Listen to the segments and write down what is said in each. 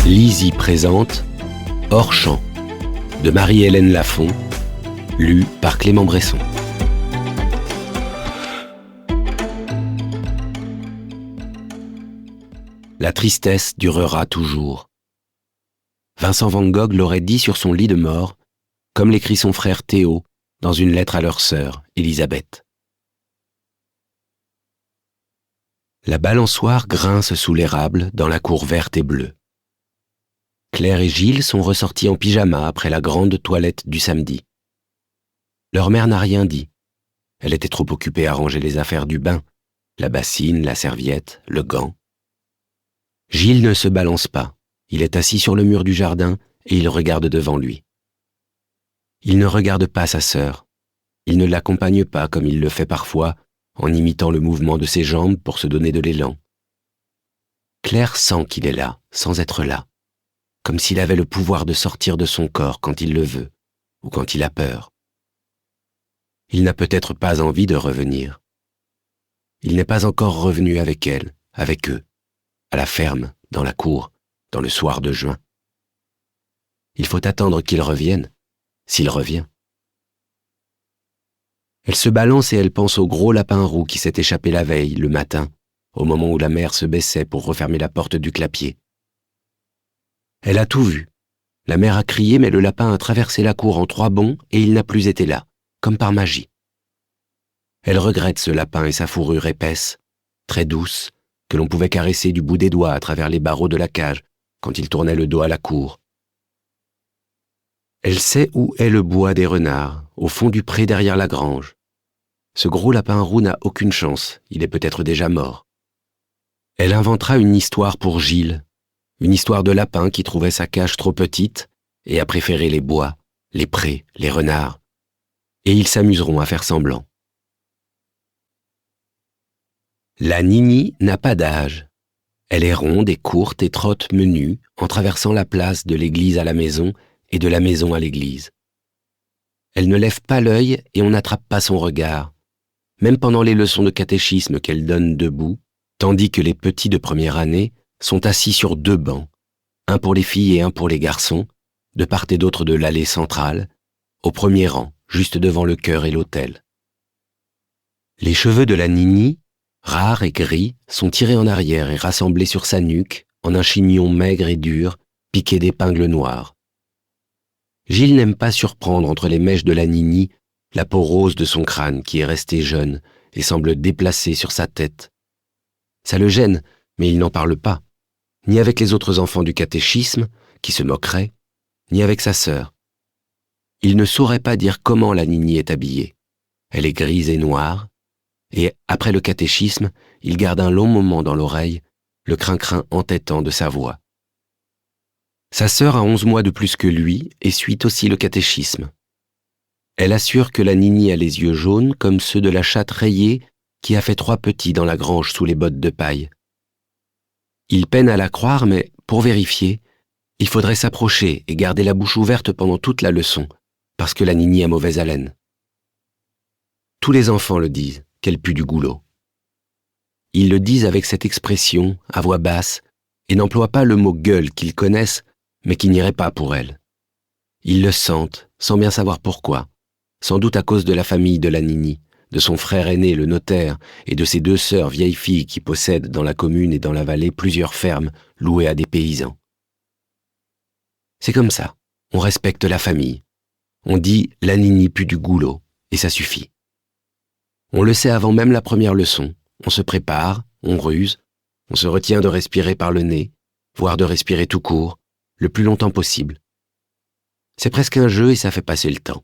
Lizzie présente Hors champ de Marie-Hélène Lafont, lu par Clément Bresson. La tristesse durera toujours. Vincent van Gogh l'aurait dit sur son lit de mort, comme l'écrit son frère Théo dans une lettre à leur sœur, Élisabeth. La balançoire grince sous l'érable dans la cour verte et bleue. Claire et Gilles sont ressortis en pyjama après la grande toilette du samedi. Leur mère n'a rien dit. Elle était trop occupée à ranger les affaires du bain, la bassine, la serviette, le gant. Gilles ne se balance pas. Il est assis sur le mur du jardin et il regarde devant lui. Il ne regarde pas sa sœur. Il ne l'accompagne pas comme il le fait parfois, en imitant le mouvement de ses jambes pour se donner de l'élan. Claire sent qu'il est là, sans être là, comme s'il avait le pouvoir de sortir de son corps quand il le veut, ou quand il a peur. Il n'a peut-être pas envie de revenir. Il n'est pas encore revenu avec elle, avec eux, à la ferme, dans la cour, dans le soir de juin. Il faut attendre qu'il revienne, s'il revient. Elle se balance et elle pense au gros lapin roux qui s'est échappé la veille, le matin, au moment où la mère se baissait pour refermer la porte du clapier. Elle a tout vu. La mère a crié, mais le lapin a traversé la cour en 3 bonds et il n'a plus été là, comme par magie. Elle regrette ce lapin et sa fourrure épaisse, très douce, que l'on pouvait caresser du bout des doigts à travers les barreaux de la cage quand il tournait le dos à la cour. Elle sait où est le bois des renards, au fond du pré derrière la grange. Ce gros lapin roux n'a aucune chance, il est peut-être déjà mort. Elle inventera une histoire pour Gilles, une histoire de lapin qui trouvait sa cage trop petite et a préféré les bois, les prés, les renards. Et ils s'amuseront à faire semblant. La Nini n'a pas d'âge. Elle est ronde et courte et trotte menue en traversant la place de l'église à la maison et de la maison à l'église. Elle ne lève pas l'œil et on n'attrape pas son regard, même pendant les leçons de catéchisme qu'elle donne debout, tandis que les petits de première année sont assis sur 2 bancs, un pour les filles et un pour les garçons, de part et d'autre de l'allée centrale, au premier rang, juste devant le chœur et l'autel. Les cheveux de la Nini, rares et gris, sont tirés en arrière et rassemblés sur sa nuque en un chignon maigre et dur, piqué d'épingles noires. Gilles n'aime pas surprendre entre les mèches de la Nini la peau rose de son crâne qui est resté jeune et semble déplacée sur sa tête. Ça le gêne, mais il n'en parle pas, ni avec les autres enfants du catéchisme, qui se moqueraient, ni avec sa sœur. Il ne saurait pas dire comment la Nini est habillée. Elle est grise et noire, et après le catéchisme, il garde un long moment dans l'oreille, le crin-crin entêtant de sa voix. Sa sœur a 11 mois de plus que lui et suit aussi le catéchisme. Elle assure que la Nini a les yeux jaunes comme ceux de la chatte rayée qui a fait 3 petits dans la grange sous les bottes de paille. Il peine à la croire, mais pour vérifier, il faudrait s'approcher et garder la bouche ouverte pendant toute la leçon, parce que la Nini a mauvaise haleine. Tous les enfants le disent, qu'elle pue du goulot. Ils le disent avec cette expression, à voix basse, et n'emploient pas le mot gueule qu'ils connaissent, mais qui n'irait pas pour elle. Ils le sentent, sans bien savoir pourquoi, sans doute à cause de la famille de la Nini, de son frère aîné le notaire et de ses 2 sœurs vieilles filles qui possèdent dans la commune et dans la vallée plusieurs fermes louées à des paysans. C'est comme ça, on respecte la famille. On dit « la Nini pue du goulot » et ça suffit. On le sait avant même la première leçon, on se prépare, on ruse, on se retient de respirer par le nez, voire de respirer tout court, le plus longtemps possible. C'est presque un jeu et ça fait passer le temps.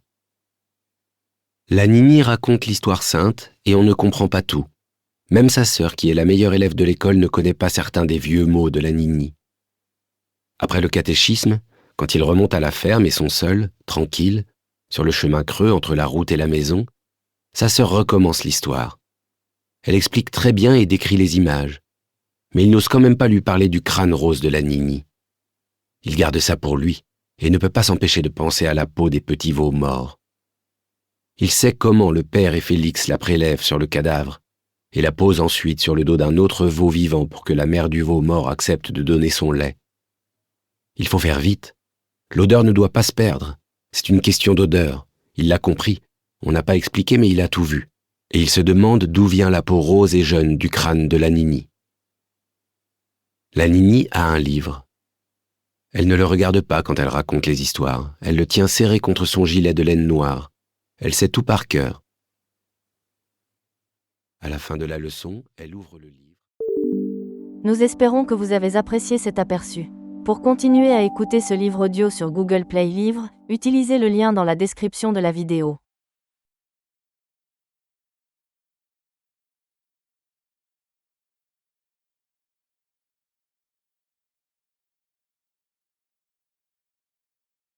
La Nini raconte l'histoire sainte et on ne comprend pas tout. Même sa sœur, qui est la meilleure élève de l'école, ne connaît pas certains des vieux mots de la Nini. Après le catéchisme, quand ils remontent à la ferme et sont seuls, tranquilles, sur le chemin creux entre la route et la maison, sa sœur recommence l'histoire. Elle explique très bien et décrit les images, mais il n'ose quand même pas lui parler du crâne rose de la Nini. Il garde ça pour lui et ne peut pas s'empêcher de penser à la peau des petits veaux morts. Il sait comment le père et Félix la prélèvent sur le cadavre et la posent ensuite sur le dos d'un autre veau vivant pour que la mère du veau mort accepte de donner son lait. Il faut faire vite. L'odeur ne doit pas se perdre. C'est une question d'odeur. Il l'a compris. On n'a pas expliqué, mais il a tout vu. Et il se demande d'où vient la peau rose et jeune du crâne de la Nini. La Nini a un livre. Elle ne le regarde pas quand elle raconte les histoires. Elle le tient serré contre son gilet de laine noire. Elle sait tout par cœur. À la fin de la leçon, elle ouvre le livre. Nous espérons que vous avez apprécié cet aperçu. Pour continuer à écouter ce livre audio sur Google Play Livres, utilisez le lien dans la description de la vidéo.